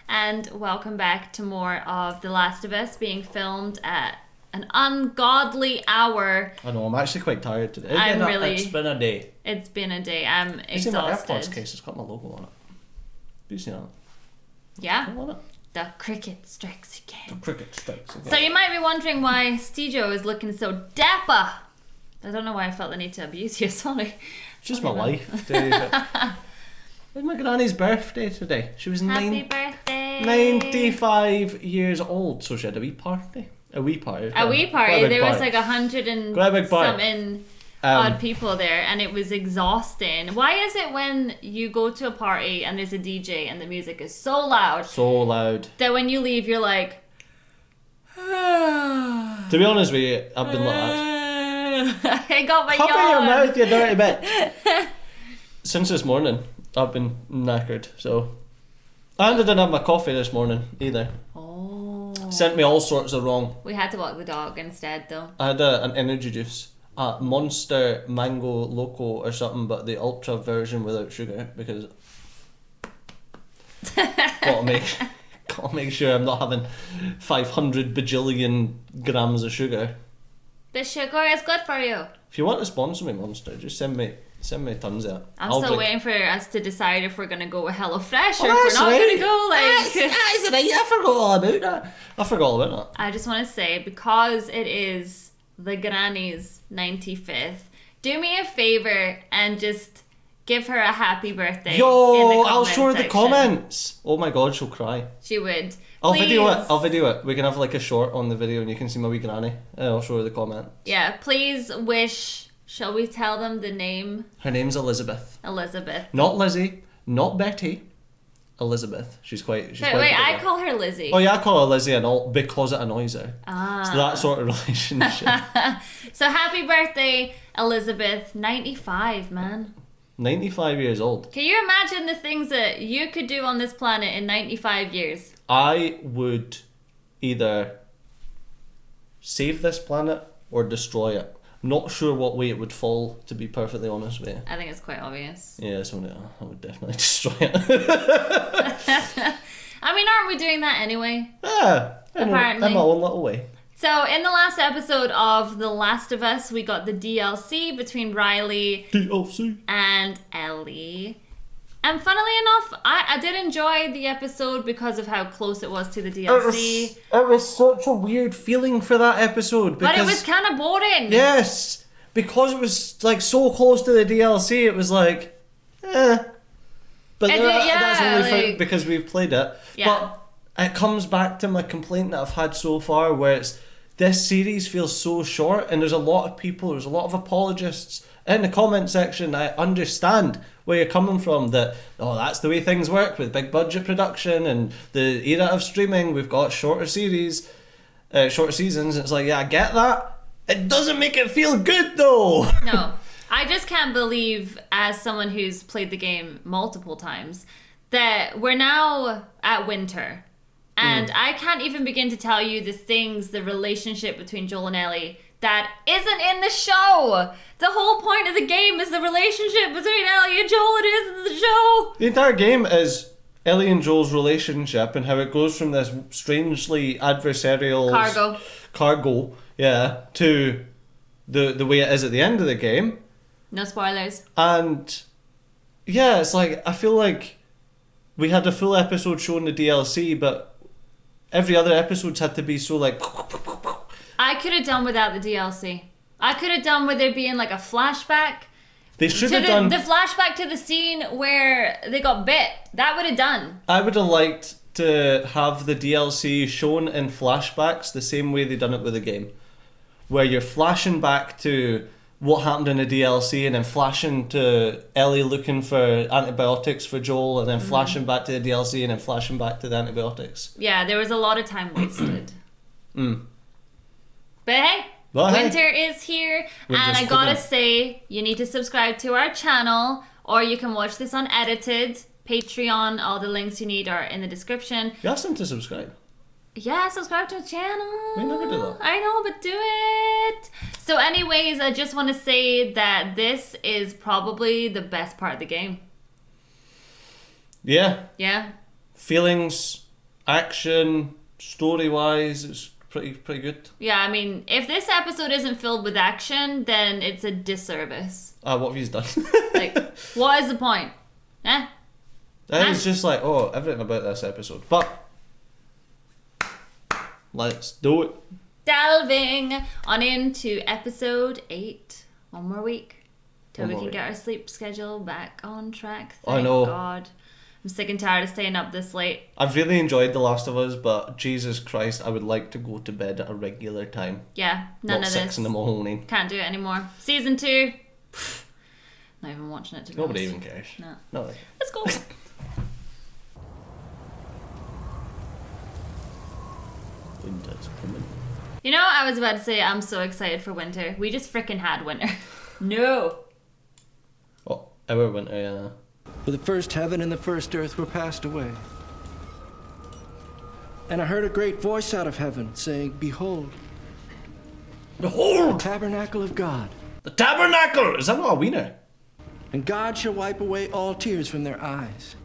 and welcome back to more of The Last of Us being filmed at an ungodly hour. I know, I'm actually quite tired today. It's been a day. It's been a day. I'm exhausted. You see my AirPods case, it's got my logo on it. Do you see that? Yeah. On it? The cricket strikes again. So you might be wondering why Steejo is looking so dapper. I don't know why I felt the need to abuse you, sorry. It's just my life. It's my granny's birthday today. She was Happy birthday. 95 years old, so she had a wee party. A wee party. There was like 100 and something odd people there, and it was exhausting. Why is it when you go to a party and there's a DJ and the music is so loud that when you leave you're like to be honest with you, I've been like that. I got my Cover yawn. your mouth, you dirty bitch. Since this morning I've been knackered, so and I didn't have my coffee this morning either. Sent me all sorts of wrong. We had to walk the dog instead though. I had an energy juice, a Monster Mango Loco or something, but the ultra version without sugar, because gotta make sure I'm not having 500 bajillion grams of sugar. The sugar is good for you. If you want to sponsor me, Monster, just send me tons of it. I'm still waiting for us to decide if we're going to go with HelloFresh or if we're not going to go That's right, I forgot all about that. I just want to say, because it is the granny's 95th, do me a favour and just give her a happy birthday. Yo, I'll show her the comments. Oh my god, she'll cry. She would. I'll video it. We can have like a short on the video and you can see my wee granny. I'll show her the comment. Yeah, please wish. Shall we tell them the name? Her name's Elizabeth. Not Lizzie, not Betty. Elizabeth. She's quite wait, I call her Lizzie. Oh yeah, I call her Lizzie and all because it annoys her. So that sort of relationship. So happy birthday, Elizabeth. 95, man. 95 years old. Can you imagine the things that you could do on this planet in 95 years? I would either save this planet or destroy it. Not sure what way it would fall, to be perfectly honest with you. I think it's quite obvious. Yeah, so I would definitely destroy it. I mean, aren't we doing that anyway? Yeah, apparently. In my own little way. So, in the last episode of The Last of Us, we got the DLC between Riley and Ellie. And funnily enough, I did enjoy the episode because of how close it was to the DLC. It was such a weird feeling for that episode. But it was kind of boring. Yes, because it was like so close to the DLC, it was like, eh. But that's only because we've played it. Yeah. But it comes back to my complaint that I've had so far, where it's this series feels so short, and there's a lot of apologists in the comment section. I understand where you're coming from, that that's the way things work with big budget production and the era of streaming. We've got shorter seasons. It's like, yeah, I get that. It doesn't make it feel good though. No, I just can't believe, as someone who's played the game multiple times, that we're now at winter. And I can't even begin to tell you the relationship between Joel and Ellie that isn't in the show. The whole point of the game is the relationship between Ellie and Joel. It isn't the show. The entire game is Ellie and Joel's relationship and how it goes from this strangely adversarial cargo, yeah, to the way it is at the end of the game. No spoilers. And yeah, it's like, I feel like we had a full episode showing the DLC, but every other episode's had to be so like... I could have done without the DLC. I could have done with there being like a flashback. They should have done... The flashback to the scene where they got bit. That would have done. I would have liked to have the DLC shown in flashbacks the same way they done it with the game. Where you're flashing back to what happened in the DLC and then flashing to Ellie looking for antibiotics for Joel and then flashing back to the DLC and then flashing back to the antibiotics. Yeah, there was a lot of time wasted. But hey, winter is here, and I gotta say, you need to subscribe to our channel, or you can watch this unedited. Patreon, all the links you need are in the description. You asked them to subscribe. Yeah, subscribe to the channel. We never do that. I know, but do it. So anyways, I just want to say that this is probably the best part of the game. Yeah. Yeah. Feelings Action, story-wise, it's pretty good. Yeah, I mean, if this episode isn't filled with action, then it's a disservice. What have you done? Like, what is the point? It's just like, everything about this episode. But let's do it. Delving on into episode 8. One more week till we can get our sleep schedule back on track. Thank God. I'm sick and tired of staying up this late. I've really enjoyed The Last of Us, but Jesus Christ, I would like to go to bed at a regular time. Yeah, none of this. Not 6 in the morning. Can't do it anymore. Season 2. Not even watching it, to be honest. Nobody even cares. No. Let's go. Winter's coming. You know, I was about to say I'm so excited for winter. We just freaking had winter. No. Oh, our winter, yeah. For the first heaven and the first earth were passed away. And I heard a great voice out of heaven saying, Behold, the tabernacle of God. The tabernacle! Is that not a wiener? And God shall wipe away all tears from their eyes.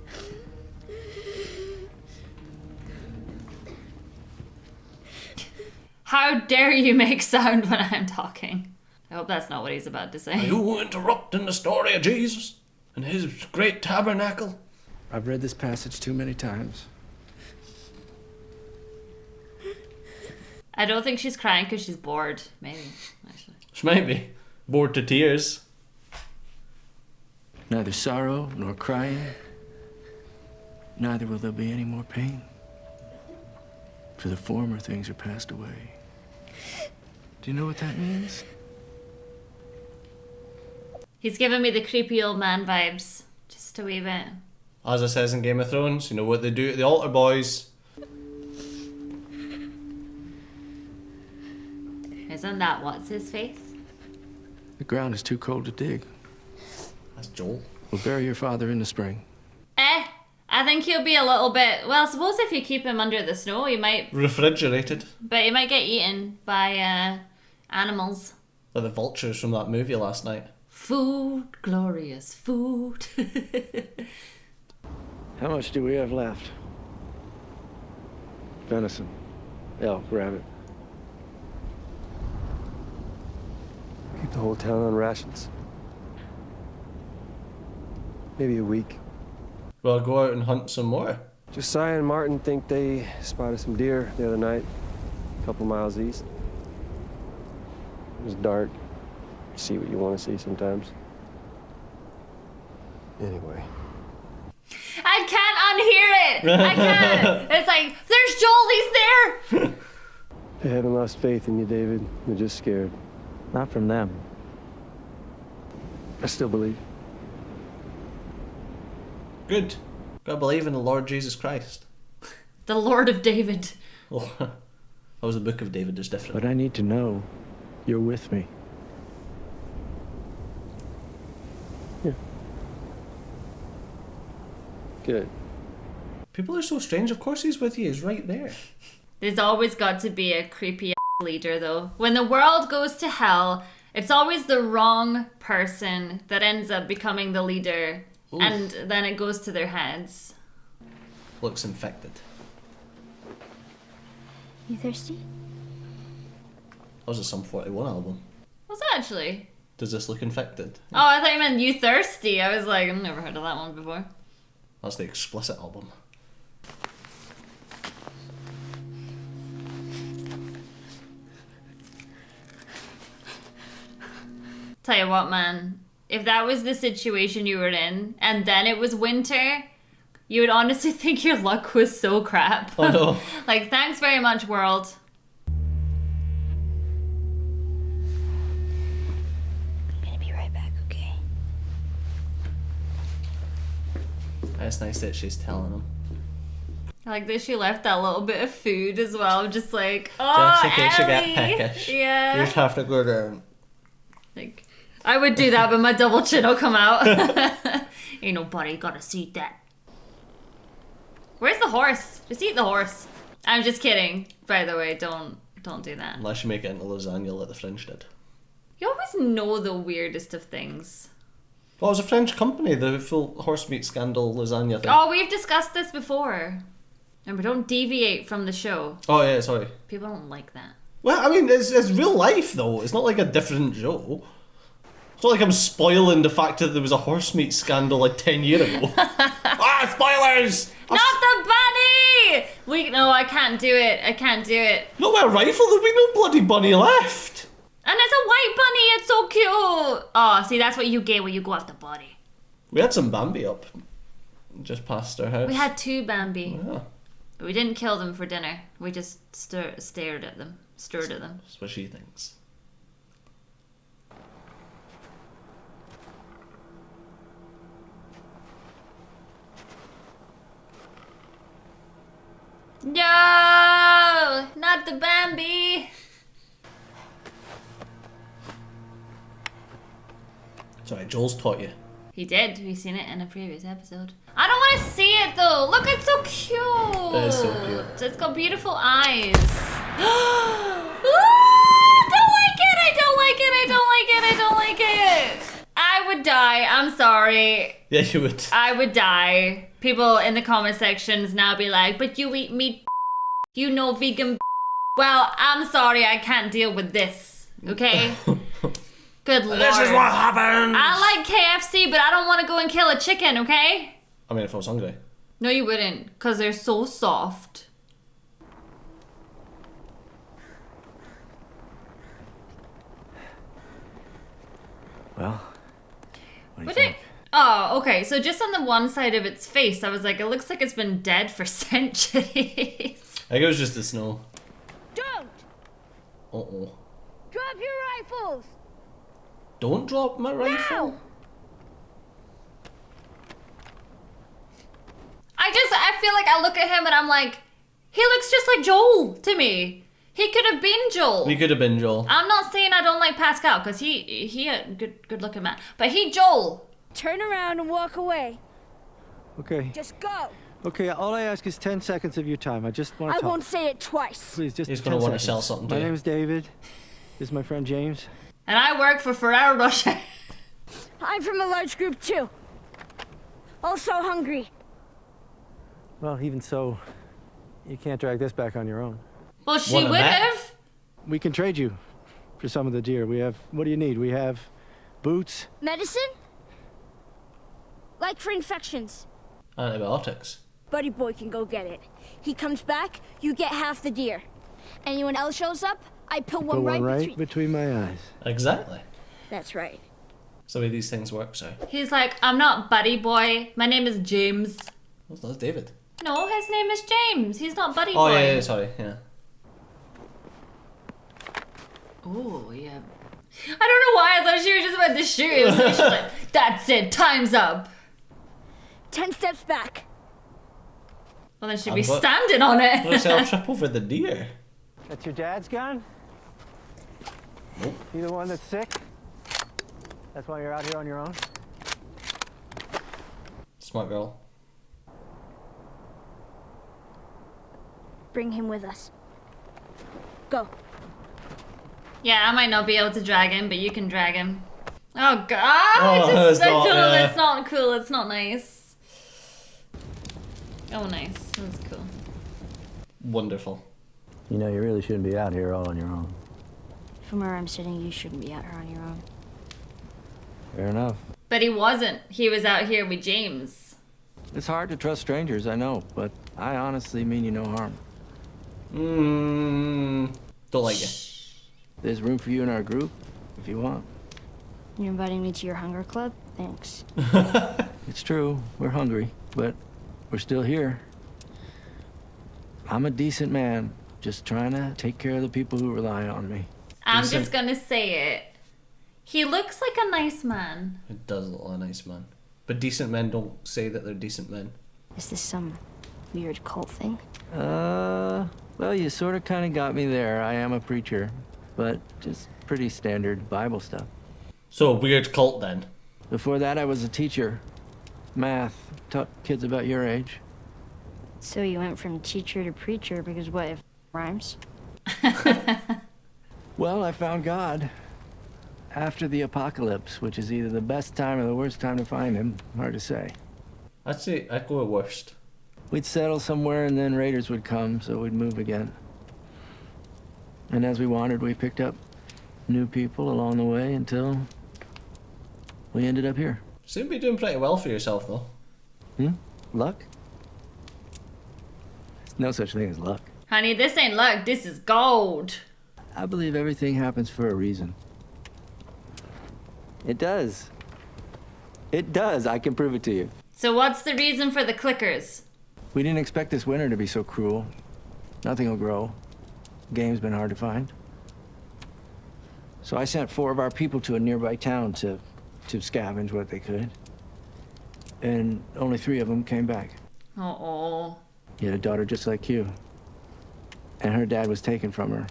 How dare you make sound when I'm talking? I hope that's not what he's about to say. Are you interrupting the story of Jesus and his great tabernacle? I've read this passage too many times. I don't think she's crying because she's bored. Maybe, actually. Maybe. Bored to tears. Neither sorrow nor crying. Neither will there be any more pain. For the former things are passed away. Do you know what that means? He's giving me the creepy old man vibes. Just a wee bit. As it says in Game of Thrones, you know what they do to the altar boys. Isn't that what's his face? The ground is too cold to dig. That's Joel. We'll bury your father in the spring. I think he'll be a little bit... Well, I suppose if you keep him under the snow, he might... Refrigerated. But he might get eaten by animals. Like the vultures from that movie last night. Food, glorious food. How much do we have left? Venison, elk, rabbit. Keep the whole town on rations. Maybe a week. Well, go out and hunt some more. Josiah and Martin think they spotted some deer the other night, a couple miles east. It was dark. See what you want to see sometimes. Anyway. I can't unhear it! I can't! It's like, there's Joel, he's there! They haven't lost faith in you, David. They're just scared. Not from them. I still believe. Good. Gotta believe in the Lord Jesus Christ. The Lord of David. Oh, that was the Book of David, is different. But I need to know you're with me. Yeah. Good. People are so strange. Of course he's with you. He's right there. There's always got to be a creepy leader, though. When the world goes to hell, it's always the wrong person that ends up becoming the leader. Oof. And then it goes to their heads. Looks infected. You thirsty? That was a Sum 41 album. Was it actually? Does this look infected? Oh, I thought you meant You Thirsty. I was like, I've never heard of that one before. That's the explicit album. Tell you what, man. If that was the situation you were in, and then it was winter, you would honestly think your luck was so crap. Oh no. Like, thanks very much, world. I'm gonna be right back, okay? It's nice that she's telling him. I like that she left that little bit of food as well. Just like, oh, just in case you Ellie. get peckish. Yeah. You just have to go down. Like, I would do that, but my double chin will come out. Ain't nobody gotta see that. Where's the horse? Just eat the horse. I'm just kidding. By the way, don't do that. Unless you make it into lasagna like the French did. You always know the weirdest of things. Well, it was a French company, the full horse meat scandal lasagna thing. Oh, we've discussed this before. And we don't deviate from the show. Oh yeah, sorry. People don't like that. Well, I mean, it's real life though. It's not like a different show. It's not like I'm spoiling the fact that there was a horse meat scandal like 10 years ago. Spoilers! Not the bunny! No, I can't do it. I can't do it. Not with a rifle. There'll be no bloody bunny left. And it's a white bunny. It's so cute. Oh, see, that's what you get when you go after Body. We had some Bambi up just past our house. We had 2 Bambi. Yeah. But we didn't kill them for dinner. We just stared at them. Stirred at them. That's what she thinks. No! Not the Bambi! Sorry, Joel's taught you. He did. We've seen it in a previous episode. I don't want to see it though. Look, it's so cute. It is so cute. It's got beautiful eyes. Don't like it. I don't like it. I don't like it. I don't like it. I would die. I'm sorry. Yeah, you would. I would die. People in the comment sections now be like, but you eat meat, you know, vegan. Well, I'm sorry. I can't deal with this. Okay? Good lord. This is what happens. I like KFC, but I don't want to go and kill a chicken, okay? I mean, if I was hungry. No, you wouldn't, because they're so soft. Well, what do you Would think? Oh, okay. So just on the one side of its face, I was like, it looks like it's been dead for centuries. I think it was just the snow. Don't! Uh-oh. Drop your rifles! Don't drop my rifle. Now! I feel like I look at him and I'm like, he looks just like Joel to me. He could have been Joel. We could have been Joel. I'm not saying I don't like Pascal, because he a good looking man. But he Joel. Turn around and walk away. Okay. Just go. Okay, all I ask is 10 seconds of your time. I just want to I talk. won't say it twice. Please, just He's 10 gonna want to seconds. sell something to My you. name's David. This is my friend James. And I work for Ferrero Rocher. I'm from a large group too. Also hungry. Well, even so, you can't drag this back on your own. Well, she Wanna would bet? have. We can trade you for some of the deer. We have, what do you need? We have boots. Medicine? Like for infections. Antibiotics. Buddy boy can go get it. He comes back, you get half the deer. Anyone else shows up, I put one Put right, one right between. between my eyes. Exactly. That's right. That's the way these things work, sir. He's like, I'm not Buddy Boy. My name is James. That's David. No, his name is James. He's not Buddy Oh, Boy. yeah, sorry, yeah. Oh, yeah. I don't know why I thought she was just about to shoot him. So she's like, that's it, time's up. 10 steps back. Well, then she'd be And what- standing on I'm gonna it. say I'll trip over the deer. That's your dad's gun? Nope. You the one that's sick? That's why you're out here on your own? Smart girl. Bring him with us. Go. Yeah, I might not be able to drag him, but you can drag him. Oh, God. Oh, It's it's not, cool. yeah. It's not cool. It's not nice. Oh, nice. That's cool. Wonderful. You know, you really shouldn't be out here all on your own. From where I'm sitting, you shouldn't be out here on your own. Fair enough. But he wasn't. He was out here with James. It's hard to trust strangers, I know, but I honestly mean you no harm. Don't like it. There's room for you in our group, if you want. You're inviting me to your hunger club? Thanks. It's true, we're hungry, but we're still here. I'm a decent man, just trying to take care of the people who rely on me. I'm Decent. just gonna say it. He looks like a nice man. It does look like a nice man. But decent men don't say that they're decent men. Is this some weird cult thing? Well, you sort of kind of got me there. I am a preacher, but just pretty standard Bible stuff. So, weird cult then. Before that, I was a teacher. Math, taught kids about your age. So you went from teacher to preacher because what, if rhymes? Well, I found God. After the apocalypse, which is either the best time or the worst time to find him, hard to say. I'd say I'd go with worst. We'd settle somewhere and then raiders would come, so we'd move again. And as we wandered, we picked up new people along the way until we ended up here. Seem to be doing pretty well for yourself, though. Luck? There's no such thing as luck. Honey, this ain't luck, this is gold. I believe everything happens for a reason. It does. It does. I can prove it to you. So what's the reason for the clickers? We didn't expect this winter to be so cruel. Nothing will grow. Game's been hard to find. So I sent 4 of our people to a nearby town to scavenge what they could. And only 3 of them came back. Uh-oh. He had a daughter just like you. And her dad was taken from her.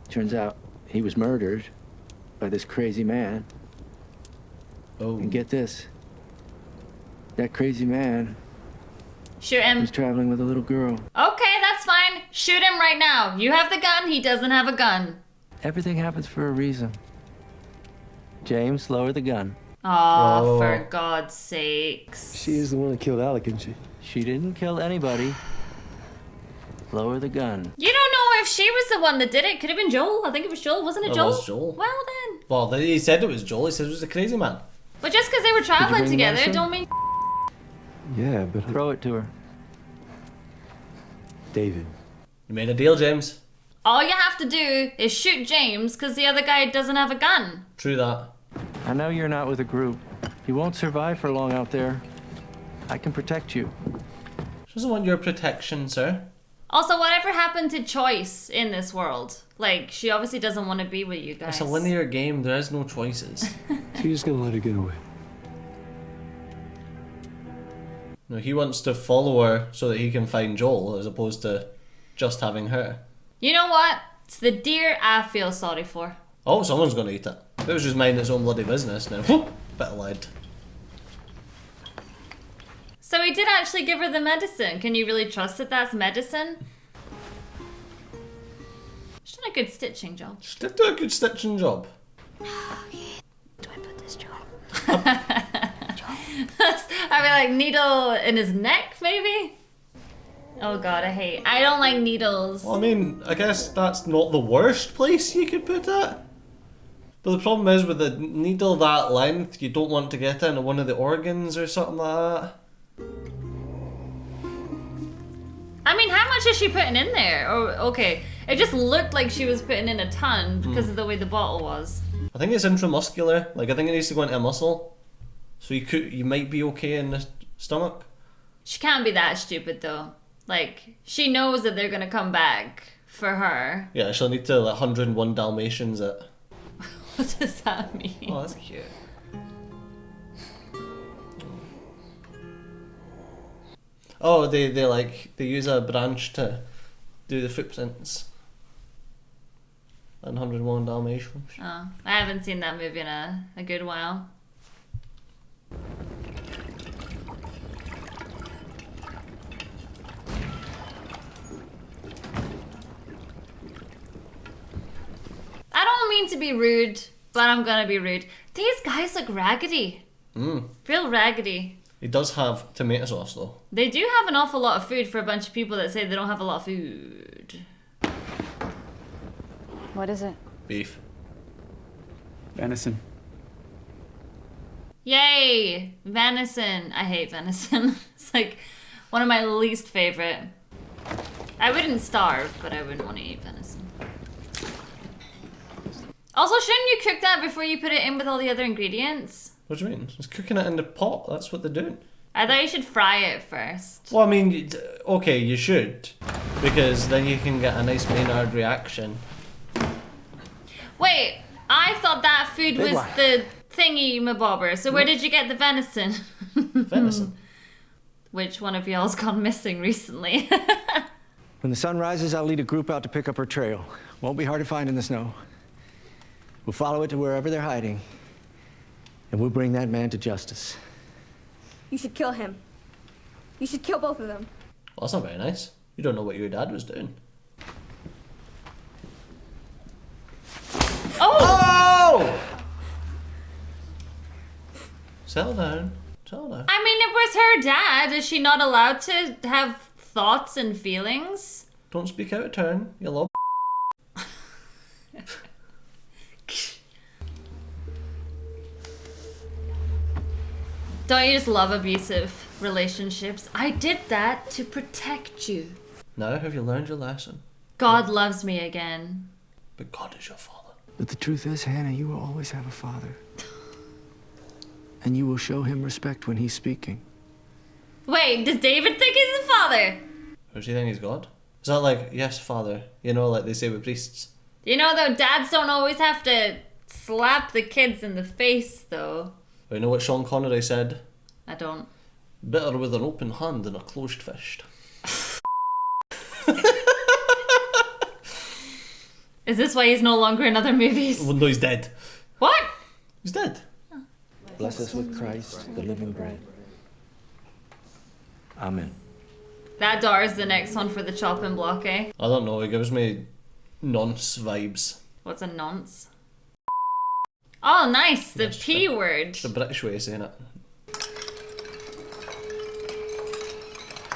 Turns out he was murdered by this crazy man. Oh. And get this. That crazy man Shoot him. was traveling with a little girl. Okay, that's fine. Shoot him right now. You have the gun, he doesn't have a gun. Everything happens for a reason. James, lower the gun. Oh, for God's sakes. She is the one that killed Alec, isn't she? She didn't kill anybody. Lower the gun. You don't know if she was the one that did it. Could have been Joel. I think it was Joel. Wasn't it Joel? It was Joel. Well then. Well, he said it was Joel. He said it was a crazy man. But just because they were traveling bring together, medicine? don't mean... Yeah, but Throw it to her. David. You made a deal, James. All you have to do is shoot James because the other guy doesn't have a gun. True that. I know you're not with a group. You won't survive for long out there. I can protect you. She doesn't want your protection, sir. Also, whatever happened to choice in this world? Like, she obviously doesn't want to be with you guys. It's a linear game. There is no choices. She's just gonna let her get away. No, he wants to follow her so that he can find Joel, as opposed to just having her. You know what? It's the deer I feel sorry for. Oh, someone's gonna eat it. It was just minding its own bloody business now. Whoop! Bit of lead. So he did actually give her the medicine. Can you really trust that that's medicine? She's done a good stitching job. She did do a good stitching job. Do I put this job? I mean, like, needle in his neck, maybe? Oh god, I don't like needles. Well, I mean, I guess that's not the worst place you could put it. But the problem is with a needle that length, you don't want to get into one of the organs or something like that. I mean, how much is she putting in there? Or, okay, it just looked like she was putting in a ton because of the way the bottle was. I think it's intramuscular. Like, I think it needs to go into a muscle. So you might be okay in the stomach. She can't be that stupid though. Like, she knows that they're gonna come back for her. Yeah, she'll need to 101 Dalmatians it. What does that mean? Oh, that's cute. Oh, they use a branch to do the footprints. And 101 Dalmatians. Oh, I haven't seen that movie in a good while. I don't mean to be rude, but I'm gonna be rude. These guys look raggedy. Real raggedy. He does have tomato sauce though. They do have an awful lot of food for a bunch of people that say they don't have a lot of food. What is it? Beef. Venison. Yay! Venison. I hate venison. It's like one of my least favorite. I wouldn't starve, but I wouldn't want to eat venison. Also, shouldn't you cook that before you put it in with all the other ingredients? What do you mean? Just cooking it in the pot. That's what they're doing. I thought you should fry it first. Well, I mean, okay, you should. Because then you can get a nice Maynard reaction. Wait, I thought that food was the thingy mabobber. So where did you get the venison? Venison? Which one of y'all's gone missing recently? When the sun rises, I'll lead a group out to pick up her trail. Won't be hard to find in the snow. We'll follow it to wherever they're hiding. And we'll bring that man to justice. You should kill him. You should kill both of them. Well, that's not very nice. You don't know what your dad was doing. Oh! Settle down. Tell her. I mean, it was her dad. Is she not allowed to have thoughts and feelings? Don't speak out of turn, you love. Don't you just love abusive relationships? I did that to protect you. Now have you learned your lesson? God loves me again. But God is your father. But the truth is, Hannah, you will always have a father. And you will show him respect when he's speaking. Wait, does David think he's the father? Or does he think he's God? Is that like, yes, father? You know, like they say with priests. You know, though, dads don't always have to slap the kids in the face, though. Well, you know what Sean Connery said? I don't. Better with an open hand than a closed fist. Is this why he's no longer in other movies? Well, no, he's dead. What? He's dead. Bless us with Christ, the living bread. Amen. That door is the next one for the chopping block, eh? I don't know, he gives me nonce vibes. What's a nonce? Oh, nice, the Yes, P word. It's the British way of saying it.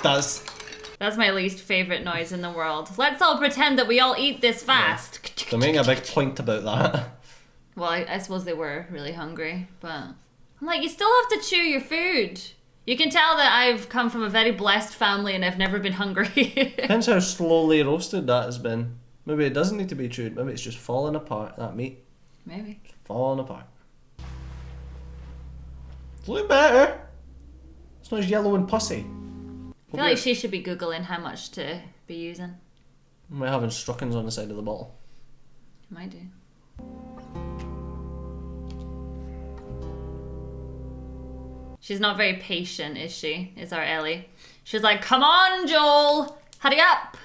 That's my least favourite noise in the world. Let's all pretend that we all eat this fast. They're making a big point about that. Well, I suppose they were really hungry, but I'm like, you still have to chew your food. You can tell that I've come from a very blessed family and I've never been hungry. Depends how slowly roasted that has been. Maybe it doesn't need to be chewed. Maybe it's just falling apart, that meat. Maybe. Falling apart. It's looking better. It's not as yellow and pussy. I feel like she should be Googling how much to be using. Might have instructions on the side of the bottle. Might do. She's not very patient, is she? Is our Ellie. She's like, come on, Joel! Hurry up!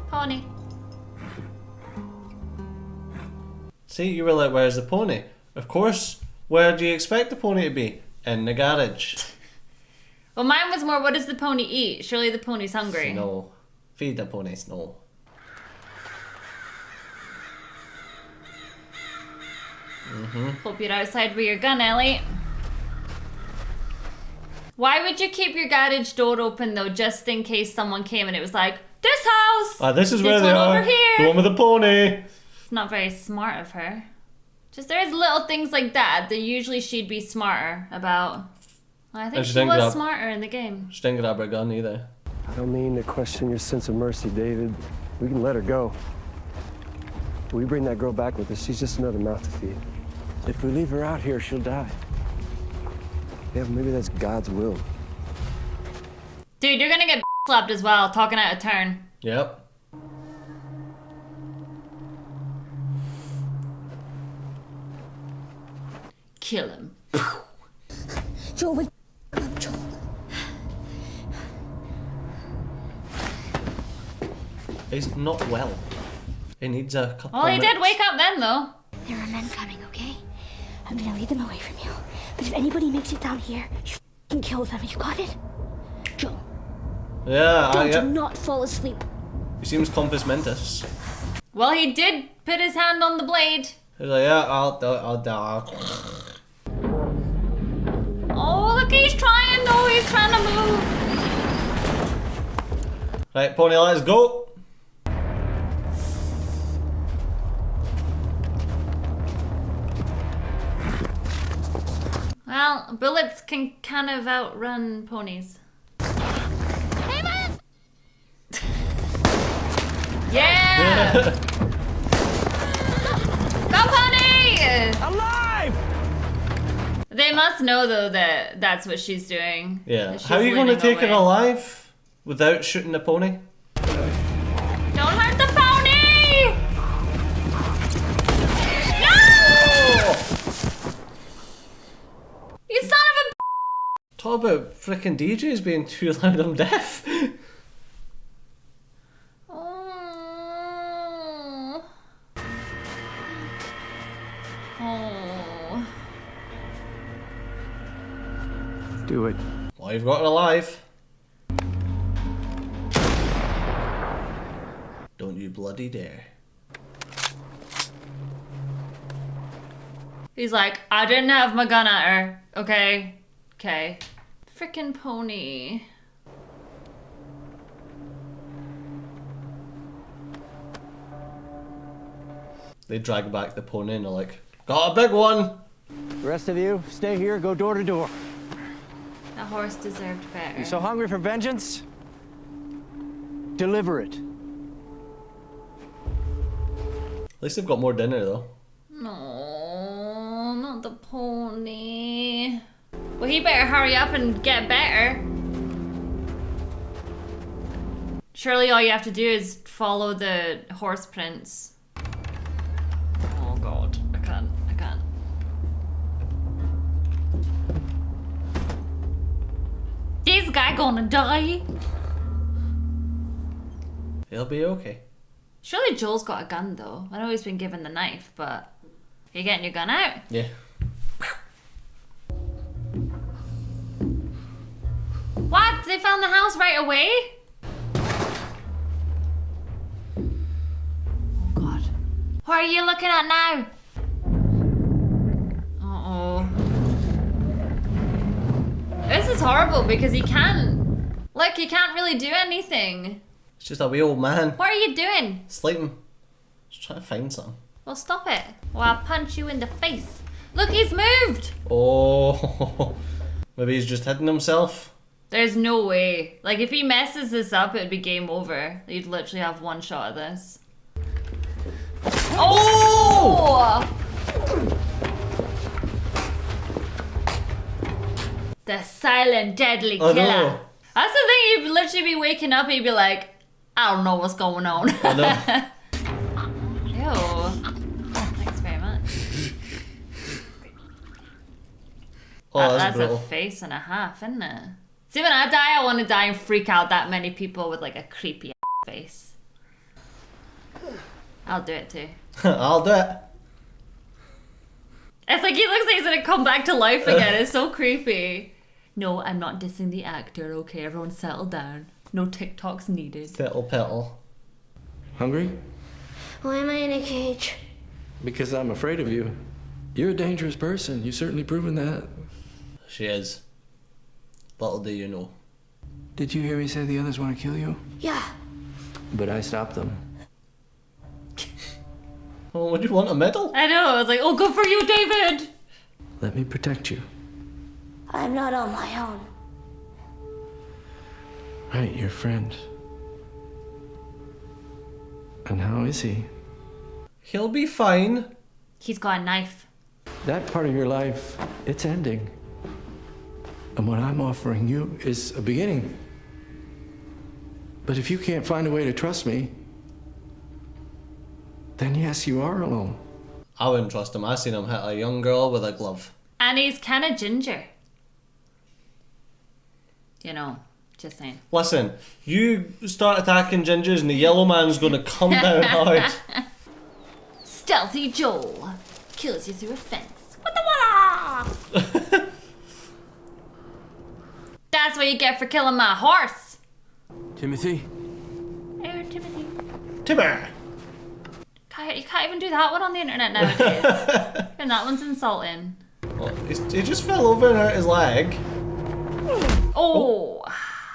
Pony. See, you were like, where's the pony? Of course, where do you expect the pony to be? In the garage. Well, mine was more, what does the pony eat? Surely the pony's hungry. No. Feed the ponies, no. Hope you're outside with your gun, Ellie. Why would you keep your garage door open, though, just in case someone came and it was like, this house! This is where they one are. over here! The one with the pony! It's not very smart of her. Just there's little things like that usually she'd be smarter about. I think she was smarter in the game. She didn't grab her gun either. I don't mean to question your sense of mercy, David. We can let her go. We bring that girl back with us. She's just another mouth to feed. If we leave her out here, she'll die. Yeah, maybe that's God's will. Dude, you're gonna get slapped as well, talking out of turn. Yep. Kill him. Joel, wait. Joel. He's not well. He needs a couple Well, of he minutes. did wake up then, though. There are men coming, okay? I'm gonna lead them away from you. But if anybody makes it down here, you f***ing kill them. You got it? Joel, Yeah, do not fall asleep. He seems compass mentis. Well, he did put his hand on the blade. He's like, yeah, I'll die. Oh, look, he's trying, though. He's trying to move. Right, pony, let's go. Well, bullets can kind of outrun ponies. Hey, man! Yeah! Go, pony! Alive! They must know, though, that that's what she's doing. Yeah. That she's How are you going to leading take her away. alive without shooting the pony? Don't hurt the pony! No! You son of a... Talk about frickin' DJs being too loud and deaf. Oh. Oh. Do it. Well, you've got her alive. Don't you bloody dare. He's like, I didn't have my gun at her, okay? Okay. Frickin' pony. They drag back the pony and they're like, got a big one! The rest of you, stay here, go door to door. That horse deserved better. You so hungry for vengeance? Deliver it. At least they've got more dinner though. No, not the pony. Well, he better hurry up and get better. Surely all you have to do is follow the horse prints. Oh god, I can't. This guy gonna die? He'll be okay. Surely Joel's got a gun though. I know he's been given the knife, but you getting your gun out? Yeah. What? They found the house right away? Oh god. What are you looking at now? Uh-oh. This is horrible because he can't really do anything. It's just a wee old man. What are you doing? Sleeping. Just trying to find something. Well, stop it. Or I'll punch you in the face. Look, he's moved! Oh, maybe he's just hidden himself. There's no way. Like, if he messes this up, it'd be game over. You'd literally have one shot at this. Oh! The silent, deadly killer. No. That's the thing, you'd literally be waking up and you'd be like, I don't know what's going on. I know. Ew. Thanks very much. Oh, That's brutal. a face and a half, isn't it? See, when I die, I want to die and freak out that many people with like a creepy face. I'll do it too. I'll do it. It's like he looks like he's gonna come back to life again. It's so creepy. No, I'm not dissing the actor, okay? Everyone settle down. No TikToks needed. Petal petal. Hungry? Why am I in a cage? Because I'm afraid of you. You're a dangerous person. You've certainly proven that. She is. Little do you know. Did you hear me say the others want to kill you? Yeah. But I stopped them. Oh, would you want a medal? I know, I was like, oh, good for you, David! Let me protect you. I'm not on my own. Right, your friend. And how is he? He'll be fine. He's got a knife. That part of your life, it's ending. And what I'm offering you is a beginning. But if you can't find a way to trust me, then yes, you are alone. I wouldn't trust him. I seen him hit a young girl with a glove. And he's kind of ginger. You know, just saying. Listen, you start attacking gingers and the yellow man's gonna come down hard. Stealthy Joel kills you through a fence. What the water? That's what you get for killing my horse. Timothy? Oh, Timothy. Timber! You can't even do that one on the internet nowadays. And that one's insulting. Oh, he just fell over and hurt his leg. Oh,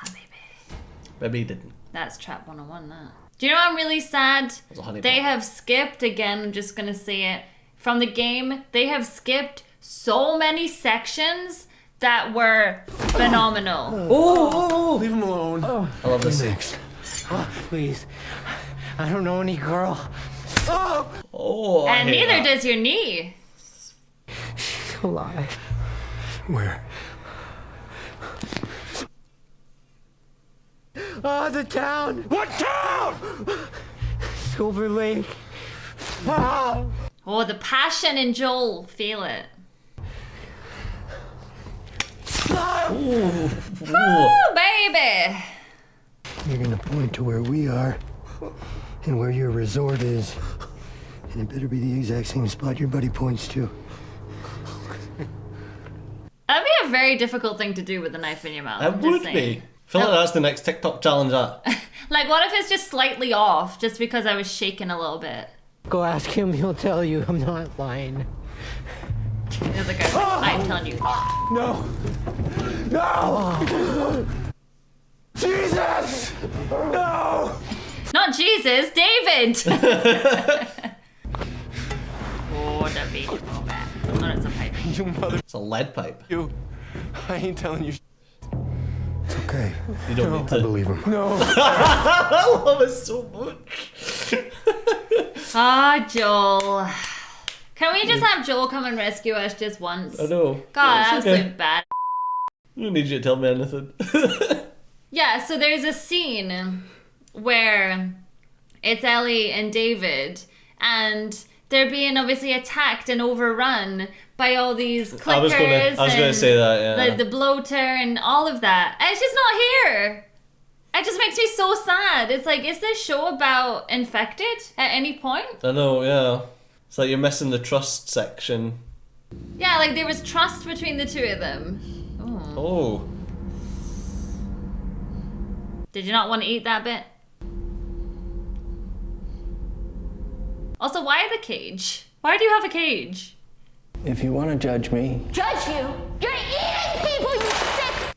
baby. Maybe he didn't. That's Trap 101, that. Do you know I'm really sad? They have skipped, again, I'm just going to say it, from the game, they have skipped so many sections that were phenomenal. Oh! Leave him alone. I love this scene. Oh, please. I don't know any girl. Oh, And neither does your knee. She's alive. Where? Oh, the town! What town? Silver Lake. Oh, the passion in Joel. Feel it. Ooh. Ooh, baby. You're gonna point to where we are and where your resort is. And it better be the exact same spot your buddy points to. That'd be a very difficult thing to do with a knife in your mouth. It would be. I feel like that's the next TikTok challenge, that. Like, what if it's just slightly off, just because I was shaking a little bit? Go ask him, he'll tell you I'm not lying. The other guy's like, I'm telling you. No! No! Jesus! No! Not Jesus, David! Oh, the baseball bat. Oh, it's a pipe. You mother... It's a lead pipe. You. I ain't telling you. It's okay. You don't need to. I believe him. No. I love it so much. Ah, Joel. Can we just have Joel come and rescue us just once? I know. God, It's that's okay. so bad. I don't need you to tell me anything. Yeah, so there's a scene where it's Ellie and David, and they're being obviously attacked and overrun by all these clickers. I was gonna say that, yeah. The bloater and all of that. And it's just not here. It just makes me so sad. It's like, is this show about infected at any point? I know, yeah. It's like you're missing the trust section. Yeah, like there was trust between the two of them. Oh. Did you not want to eat that bit? Also, why the cage? Why do you have a cage? If you want to judge me, Judge you? You're eating people, you sick!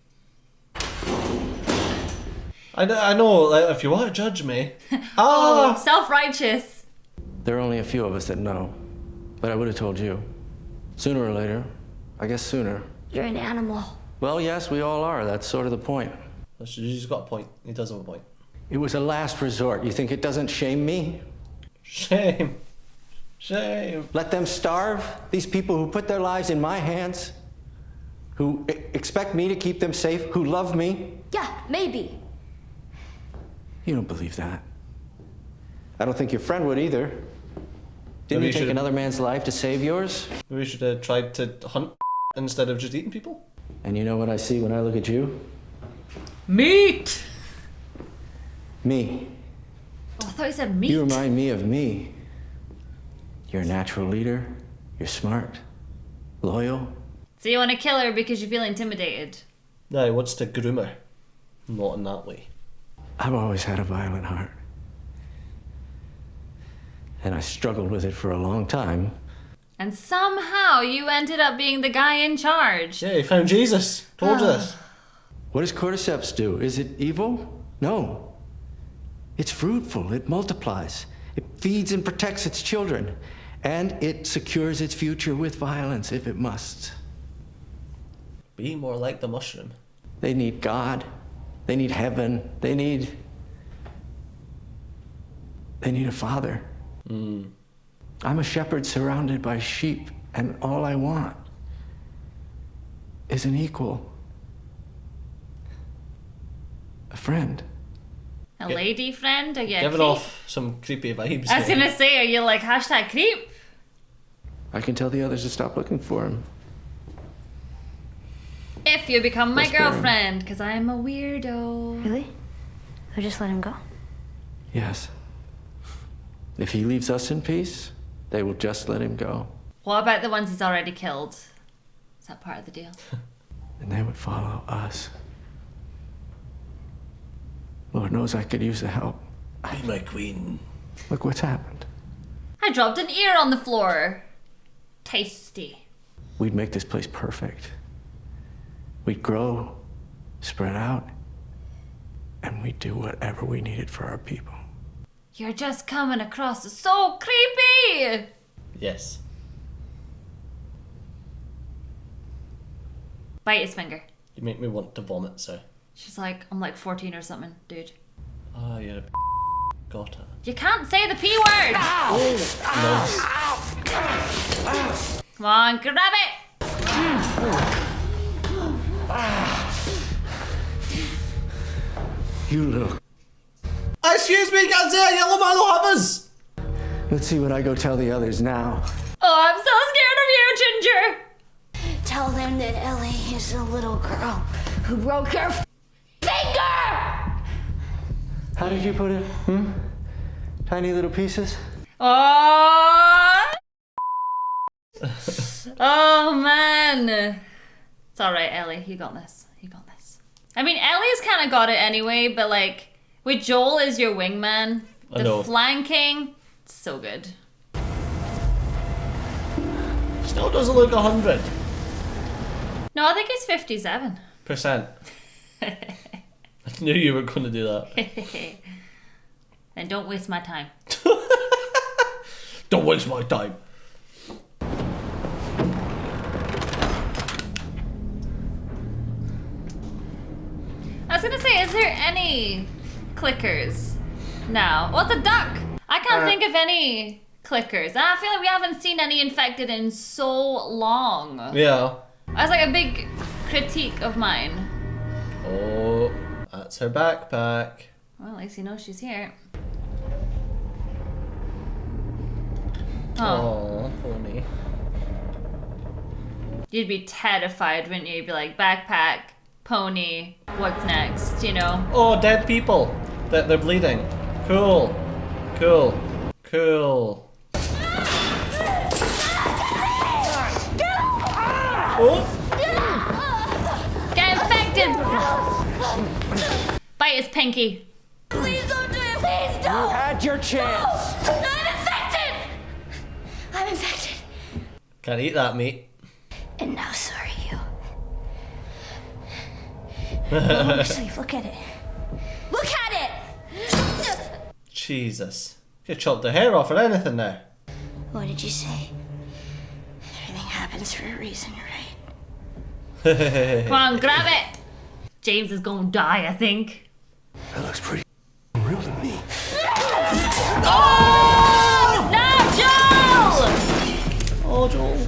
I know, like, if you want to judge me. Ah! Self-righteous. there are only a few of us that know. But I would have told you. Sooner or later. I guess sooner. You're an animal. Well, yes, we all are. That's sort of the point. He's got a point. He does have a point. It was a last resort. You think it doesn't shame me? Shame. Shame. Let them starve? These people who put their lives in my hands? Who expect me to keep them safe? Who love me? Yeah, maybe. You don't believe that. I don't think your friend would either. Didn't Maybe you take should- another man's life to save yours? Maybe we should have tried to hunt instead of just eating people. And you know what I see when I look at you? Meat! Me. Oh, I thought you said meat. You remind me of me. You're a natural leader. You're smart. Loyal. So you want to kill her because you feel intimidated? No, he wants to groom her. Not in that way. I've always had a violent heart. And I struggled with it for a long time. And somehow you ended up being the guy in charge. Yeah, he found Jesus. Told you this. What does cordyceps do? Is it evil? No. It's fruitful. It multiplies. It feeds and protects its children. And it secures its future with violence if it must. Be more like the mushroom. They need God. They need heaven. They need a father. I'm a shepherd surrounded by sheep, and all I want is an equal. A friend. A lady friend? Are you a Giving creep? off some creepy vibes. I was here. gonna say, are you like hashtag creep? I can tell the others to stop looking for him. If you become my Whisper him. girlfriend, because I'm a weirdo. Really? Or just let him go? Yes. If he leaves us in peace, they will just let him go. What about the ones he's already killed? Is that part of the deal? And they would follow us. Lord knows I could use the help. Be my queen. Look what's happened. I dropped an ear on the floor. Tasty. We'd make this place perfect. We'd grow, spread out, and we'd do whatever we needed for our people. You're just coming across as so creepy! Yes. Bite his finger. You make me want to vomit, sir. She's like, I'm like 14 or something, dude. Ah, you're a got it. You can't say the P word! Nice. Come on, grab it! You look. Excuse me, can't say a yellow man will have us. Let's see what I go tell the others now. Oh, I'm so scared of you, Ginger! Tell them that Ellie is a little girl who broke her finger! How did you put it? Tiny little pieces? Oh! Oh, man. It's alright, Ellie. You got this. You got this. I mean, Ellie's kind of got it anyway, but like, with Joel as your wingman, I know. the flanking, it's so good. Still doesn't look 100%. No, I think he's 57%. I knew you were going to do that. And don't waste my time. Don't waste my time. I was gonna say, is there any clickers now? Well, the duck. I can't think of any clickers. And I feel like we haven't seen any infected in so long. Yeah. That's like a big critique of mine. Oh, that's her backpack. Well, at least you know she's here. Oh, pony. You'd be terrified, wouldn't you? You'd be like, backpack, pony, what's next, you know? Oh, dead people. They're bleeding. Cool. Cool. Cool. Oh! Get infected! Bite his pinky. Please don't do it! Please don't! You had your chance! No! I'm infected! I'm infected. Can't eat that meat. And now so are you. Roll on your sleeve. Look at it. Look at it! Jesus. You chopped the hair off or anything there. What did you say? Everything happens for a reason, right? Come on, grab it! James is gonna die, I think. That looks pretty real to me. Oh! No, Joel! Oh, Joel.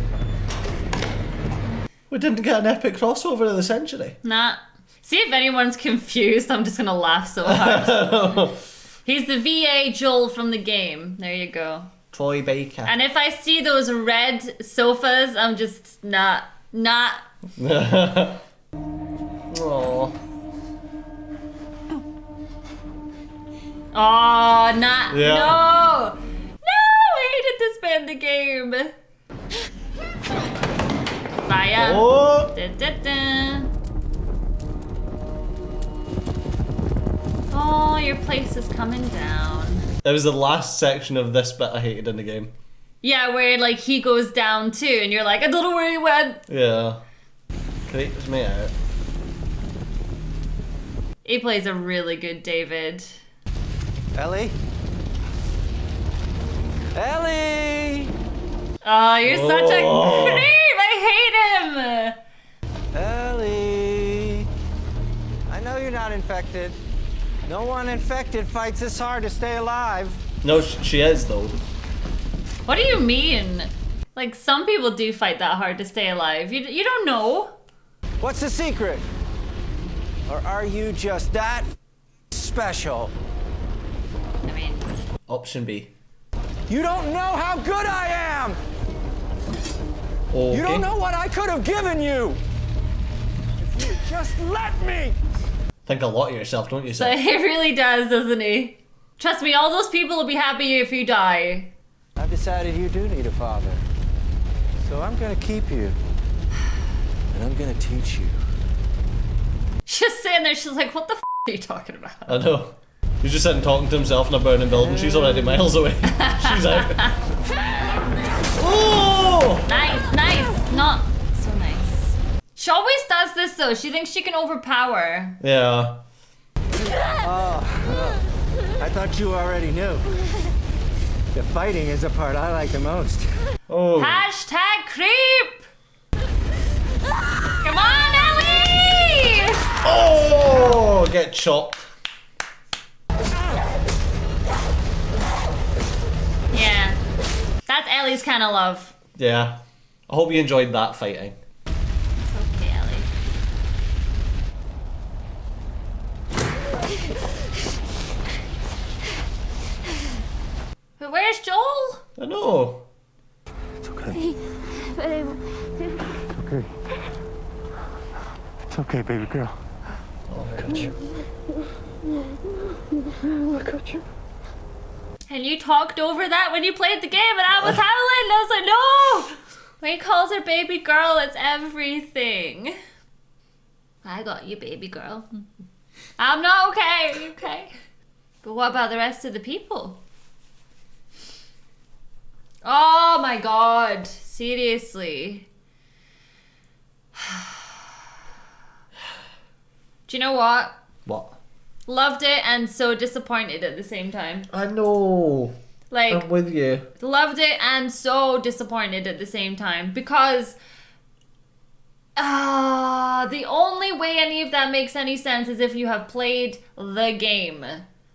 We didn't get an epic crossover of the century. Nah. See if anyone's confused, I'm just gonna laugh so hard. He's the VA Joel from the game. There you go. Troy Baker. And if I see those red sofas, I'm just not. Oh. Oh, not. Yeah. No! No! I hated this bit in the game. Fire. Oh. Da, da, da. Oh, your place is coming down. It was the last section of this bit I hated in the game. Yeah, where like he goes down too, and you're like, I don't know where he went. Yeah. Creeps me out. He plays a really good David. Ellie? Ellie! Oh, you're such a Oh. creep! I hate him! Ellie! I know you're not infected. No one infected fights this hard to stay alive. No, she is though. What do you mean? Like, some people do fight that hard to stay alive. You don't know. What's the secret? Or are you just that special? I mean, Option B. You don't know how good I am! Okay. You don't know what I could have given you! If you would just let me! Think a lot of yourself, don't you, so sir? he really does, doesn't he? Trust me, all those people will be happy if you die. I've decided you do need a father. So I'm gonna keep you. And I'm gonna teach you. She's sitting there, she's like, what the are you talking about? I know. He's just sitting talking to himself in a burning building. She's already miles away. She's out. Oh! Nice, nice. Not so nice. She always does this though. She thinks she can overpower. Yeah. Oh, I thought you already knew. The fighting is the part I like the most. Oh. Hashtag creep! Come on, Ellie! Oh! Get chopped. Yeah. That's Ellie's kind of love. Yeah. I hope you enjoyed that fighting. It's okay, Ellie. But where's Joel? I know. It's okay. Okay. It's okay, baby girl. Oh, I got you. I got you. And you talked over that when you played the game, and I was howling. I was like, no! When he calls her baby girl, it's everything. I got you, baby girl. I'm not okay. Are you okay? But what about the rest of the people? Oh my god. seriously. Do you know what? What? Loved it and so disappointed at the same time. I know. Like, I'm with you. Loved it and so disappointed at the same time because the only way any of that makes any sense is if you have played the game.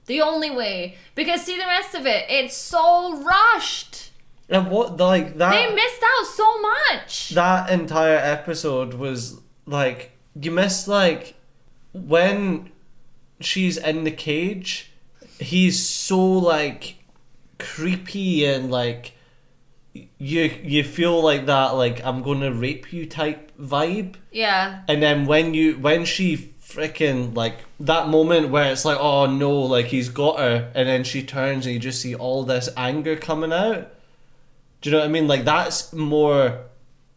The only way. Because see the rest of it, it's so rushed. And what, like, that... They missed out so much. That entire episode was, like, you missed, like, when she's in the cage, he's so, like, creepy and, like, you feel like that, like, I'm gonna rape you type vibe. Yeah. And then when she freaking, like, that moment where it's like, oh no, like, he's got her, and then she turns and you just see all this anger coming out. Do you know what I mean? Like, that's more,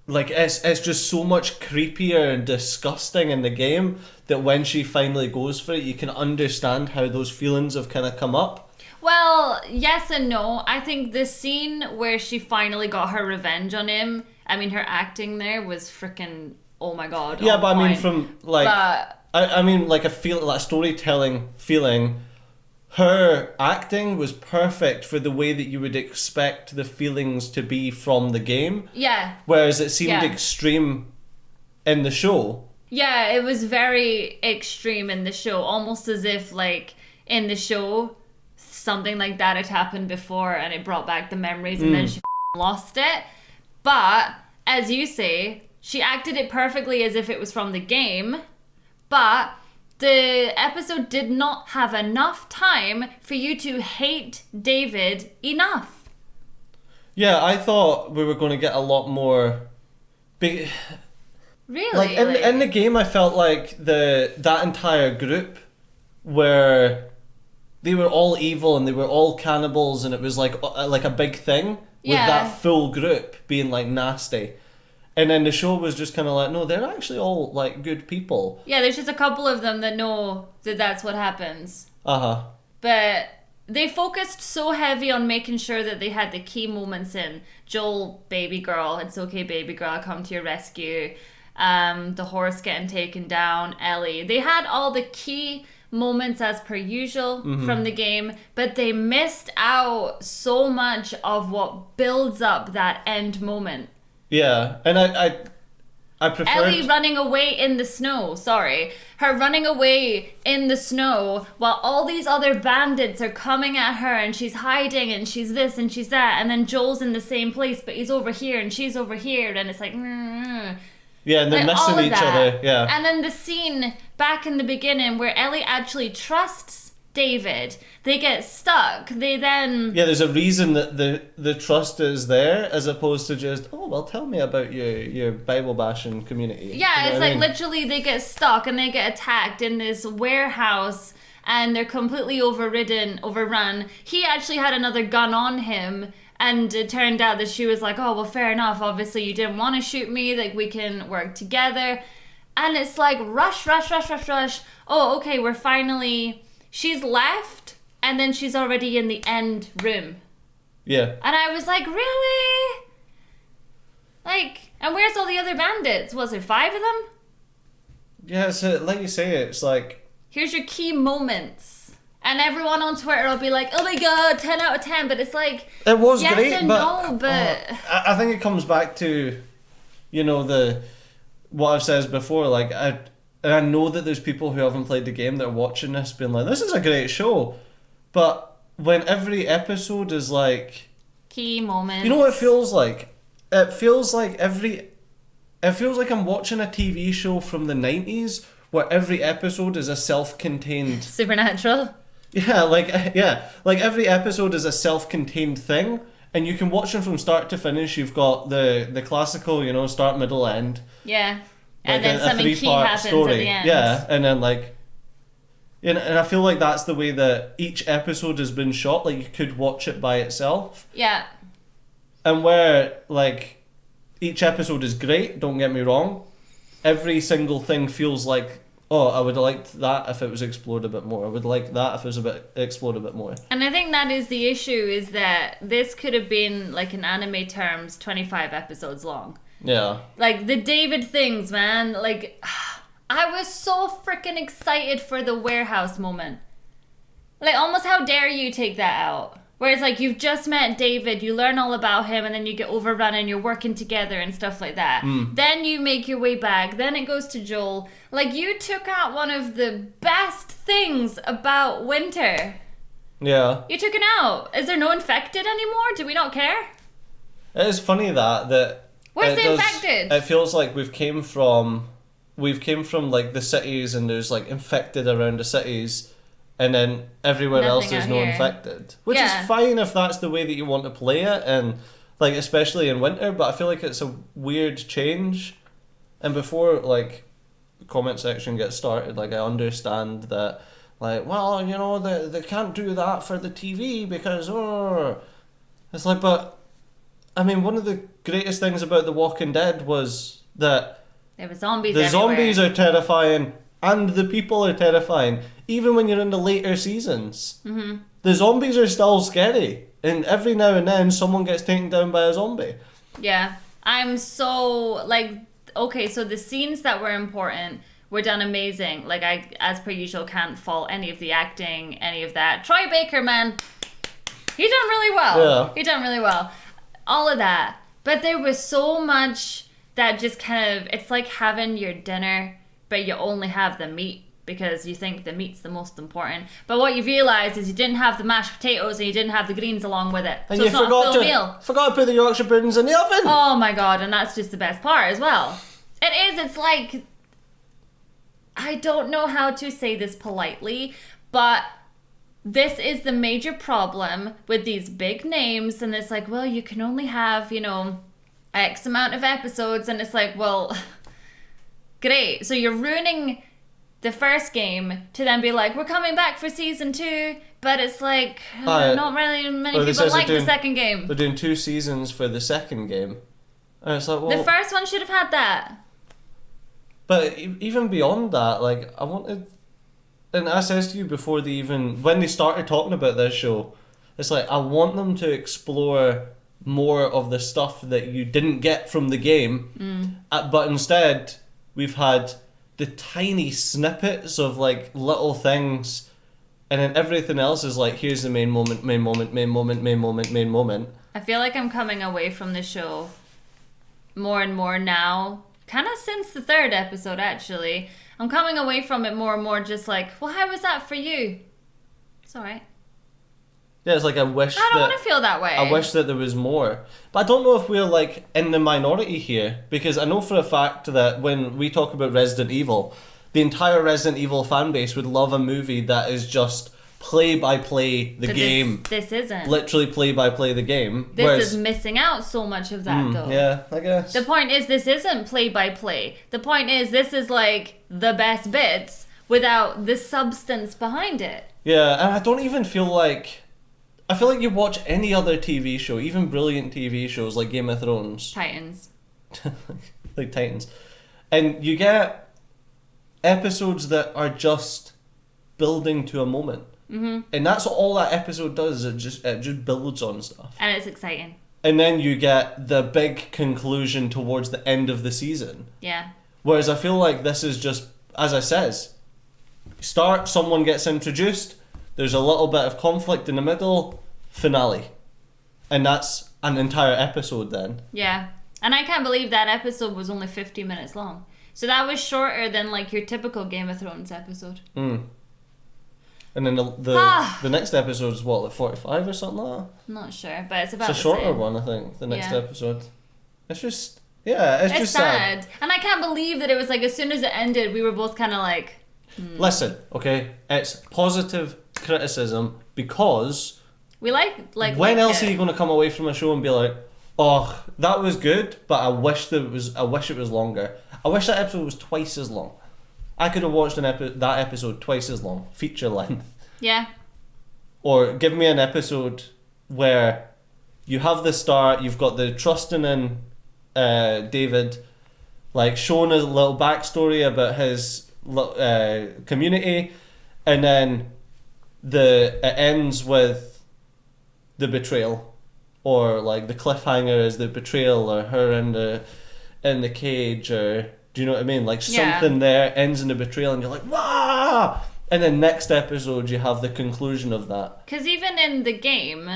like, it's just so much creepier and disgusting in the game that when she finally goes for it, you can understand how those feelings have kind of come up. Well, yes and no. I think the scene where she finally got her revenge on him, I mean, her acting there was freaking, oh my god. Yeah, but I mean, from, like, I mean, like, like, storytelling feeling, her acting was perfect for the way that you would expect the feelings to be from the game. Yeah. Whereas it seemed extreme in the show. Yeah, it was very extreme in the show. Almost as if, like, in the show, something like that had happened before and it brought back the memories and then she lost it. But, as you say, she acted it perfectly as if it was from the game. But the episode did not have enough time for you to hate David enough. Yeah, I thought we were going to get a lot more big. Really? Like in the game, I felt like that entire group were, they were all evil and they were all cannibals, and it was like a big thing with that full group being like nasty. And then the show was just kind of like, no, they're actually all like good people. Yeah, there's just a couple of them that know that that's what happens. Uh-huh. But they focused so heavy on making sure that they had the key moments in. Joel, baby girl, it's okay, baby girl, I'll come to your rescue. The horse getting taken down, Ellie. They had all the key moments as per usual from the game, but they missed out so much of what builds up that end moment. Yeah, and I prefer Ellie running away in the snow, her running away in the snow while all these other bandits are coming at her and she's hiding and she's this and she's that, and then Joel's in the same place but he's over here and she's over here, and it's like yeah, and they're like, missing each other. Yeah. And then the scene back in the beginning where Ellie actually trusts David, they get stuck. They then there's a reason that the trust is there, as opposed to just, oh well, tell me about your Bible bashing community. Yeah, you know it's like literally they get stuck and they get attacked in this warehouse and they're completely overrun. He actually had another gun on him. And it turned out that she was like, oh, well, fair enough. Obviously, you didn't want to shoot me. Like, we can work together. And it's like, rush. Oh, okay, we're finally... She's left, and then she's already in the end room. Yeah. And I was like, really? Like, and where's all the other bandits? Was there 5 of them? Yeah, so like you say, it's like... Here's your key moments. And everyone on Twitter will be like, oh my god, 10 out of 10. But it's like, it was yes great, and but, no, but... I think it comes back to, you know, what I've said before. Like, I know that there's people who haven't played the game that are watching this being like, this is a great show. But when every episode is like... Key moments. You know what it feels like? It feels like I'm watching a TV show from the 90s where every episode is a self-contained... Supernatural? Yeah, like every episode is a self-contained thing, and you can watch them from start to finish. You've got the classical, you know, start, middle, end. Yeah. Like And then something key happens story. at the end. Yeah, and then like... And I feel like that's the way that each episode has been shot. Like, you could watch it by itself. Yeah. And where, like, each episode is great, don't get me wrong. Every single thing feels like oh, I would have liked that if it was explored a bit more. I would like that if it was explored a bit more. And I think that is the issue, is that this could have been, like, in anime terms, 25 episodes long. Yeah. Like, the David things, man. Like, I was so freaking excited for the warehouse moment. Like, almost how dare you take that out? Where it's like, you've just met David, you learn all about him, and then you get overrun and you're working together and stuff like that. Then you make your way back, then it goes to Joel. Like, you took out one of the best things about winter. Yeah. You took it out. Is there no infected anymore? Do we not care? It is funny that where's the infected? It feels like we've came from like the cities, and there's like infected around the cities, and then everywhere else is no infected, which is fine if that's the way that you want to play it, and like especially in winter. But I feel like it's a weird change. And before like the comment section gets started, like I understand that, like, well, you know, they can't do that for the TV because it's like, but I mean, one of the greatest things about The Walking Dead was that there were zombies the everywhere. Zombies are terrifying and the people are terrifying. Even when you're in the later seasons, the zombies are still scary. And every now and then someone gets taken down by a zombie. Yeah. I'm so, like, okay, so the scenes that were important were done amazing. Like, I, as per usual, can't fault any of the acting, any of that. Troy Baker, man, he done really well. Yeah. He done really well. All of that. But there was so much that just kind of, it's like having your dinner, but you only have the meat because you think the meat's the most important. But what you realise is you didn't have the mashed potatoes and you didn't have the greens along with it. And so you it's not a full meal. forgot to put the Yorkshire puddings in the oven. Oh my god, and that's just the best part as well. It is, it's like, I don't know how to say this politely, but this is the major problem with these big names, and it's like, well, you can only have, you know, X amount of episodes, and it's like, well, great. So you're ruining the first game to then be like, we're coming back for season 2, but it's like, not really many people like the second game. They're doing 2 seasons for the second game. And it's like, well, the first one should have had that. But even beyond that, like, I wanted, and I says to you before when they started talking about this show, it's like, I want them to explore more of the stuff that you didn't get from the game, but instead we've had the tiny snippets of like little things, and then everything else is like, here's the main moment. I feel like I'm coming away from the show more and more now, kind of since the 3rd episode actually. I'm coming away from it more and more just like, well, how was that for you? It's alright. Yeah, it's like I don't want to feel that way. I wish that there was more. But I don't know if we're like in the minority here, because I know for a fact that when we talk about Resident Evil, the entire Resident Evil fan base would love a movie that is just play-by-play the game. This isn't. Literally play-by-play the game. This is missing out so much of that though. Yeah, I guess. The point is, this isn't play-by-play. The point is, this is like the best bits without the substance behind it. Yeah, and I don't even feel like... I feel like you watch any other TV show, even brilliant TV shows like Game of Thrones. Titans. Like Titans. And you get episodes that are just building to a moment. Mm-hmm. And that's all that episode does. It just builds on stuff. And it's exciting. And then you get the big conclusion towards the end of the season. Yeah. Whereas I feel like this is just, as I says, start, someone gets introduced, there's a little bit of conflict in the middle, finale. And that's an entire episode then. Yeah. And I can't believe that episode was only 50 minutes long. So that was shorter than like your typical Game of Thrones episode. And then the next episode is what, like 45 or something like that? I'm not sure, but it's about It's a shorter one, I think, the next episode. It's just, it's just sad. And I can't believe that it was like, as soon as it ended, we were both kind of like... Listen, okay, it's positive criticism because... We like when else are you going to come away from a show and be like, oh, that was good, but I wish it was longer. I wish that episode was twice as long. I could have watched that episode twice as long, feature length. Yeah. Or give me an episode where you have the start, you've got the trusting in David, like showing a little backstory about his community, and then it ends with the betrayal, or like the cliffhanger is the betrayal, or her in the cage, or do you know what I mean? Like something there ends in the betrayal, and you're like, wow! And then next episode you have the conclusion of that. Because even in the game,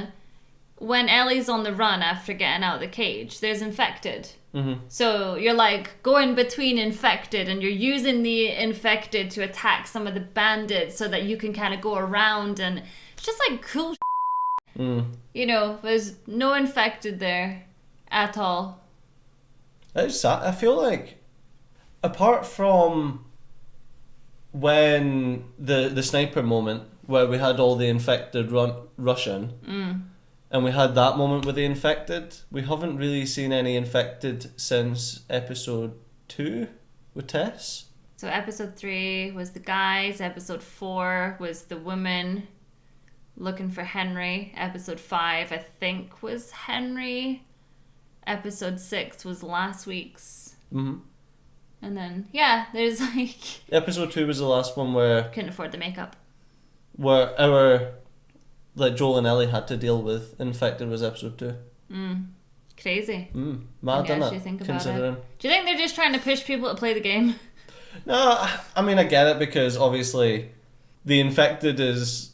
when Ellie's on the run after getting out of the cage, there's infected. Mm-hmm. So you're like going between infected, and you're using the infected to attack some of the bandits so that you can kind of go around, and it's just like cool. You know, there's no infected there at all. It's sad. I feel like, apart from when the sniper moment where we had all the infected rushing, and we had that moment with the infected, we haven't really seen any infected since episode 2 with Tess. So episode 3 was the guys, episode 4 was the woman looking for Henry, episode 5 I think was Henry, episode 6 was last week's. Mm-hmm. And then, there's like... Episode 2 was the last one where... Couldn't afford the makeup. Where Joel and Ellie had to deal with infected was episode 2. Crazy. Mad, isn't it? Think about it. Do you think they're just trying to push people to play the game? No, I mean, I get it, because obviously the infected is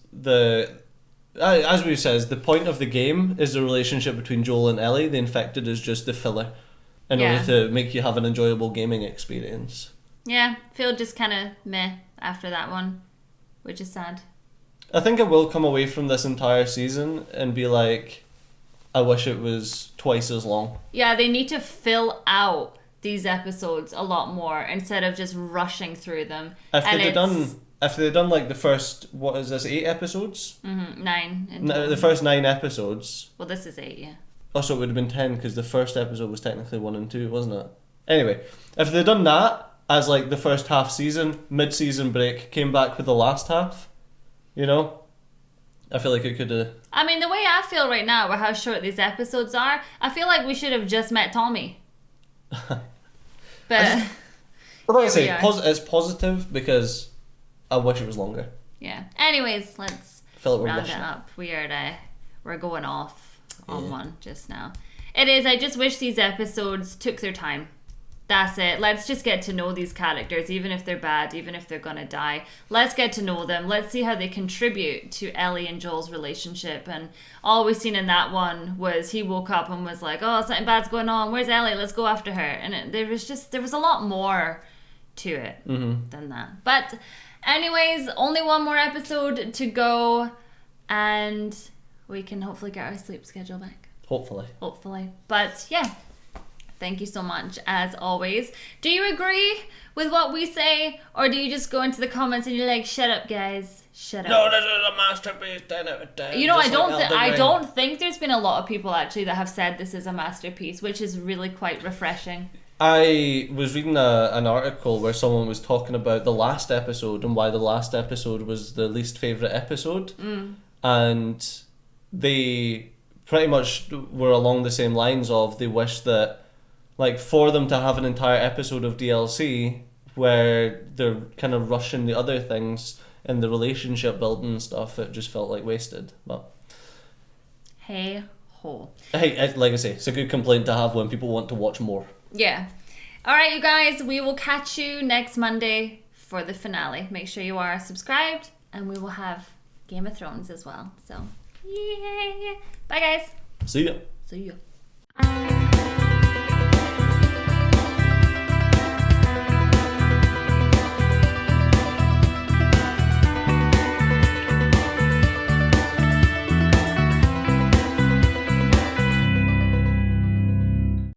as we says, the point of the game is the relationship between Joel and Ellie. The infected is just the filler in order to make you have an enjoyable gaming experience. Yeah, feel just kind of meh after that one, which is sad. I think I will come away from this entire season and be like, I wish it was twice as long. Yeah, they need to fill out these episodes a lot more instead of just rushing through them. If they'd done like the first, 8 episodes? 9. The first 9 episodes. Well, this is 8, yeah. Oh, so it would have been 10, because the first episode was technically 1 and 2, wasn't it? Anyway, if they'd done that as like the first half season, mid-season break, came back with the last half, you know, I feel like it could have... I mean, the way I feel right now with how short these episodes are, I feel like we should have just met Tommy. But... Like I say, it's positive, because I wish it was longer. Yeah. Anyways, let's round it up. We're going off on one just now. It is. I just wish these episodes took their time. That's it. Let's just get to know these characters, even if they're bad, even if they're gonna die. Let's get to know them. Let's see how they contribute to Ellie and Joel's relationship. And all we've seen in that one was he woke up and was like, oh, something bad's going on. Where's Ellie? Let's go after her. And there was a lot more to it than that. But anyways, only one more episode to go, and we can hopefully get our sleep schedule back. Hopefully. But yeah, thank you so much as always. Do you agree with what we say, or do you just go into the comments and you're like, shut up guys, shut up? No, this is a masterpiece, 10 out of 10. You know, I don't think there's been a lot of people actually that have said this is a masterpiece, which is really quite refreshing. I was reading an article where someone was talking about the last episode and why the last episode was the least favourite episode. And they pretty much were along the same lines of, they wish that, like, for them to have an entire episode of DLC where they're kind of rushing the other things and the relationship building and stuff, it just felt like wasted. But hey, like I say, it's a good complaint to have when people want to watch more. Yeah. All right, you guys, we will catch you next Monday for the finale. Make sure you are subscribed, and we will have Game of Thrones as well. So, yay. Bye, guys. See ya. See ya.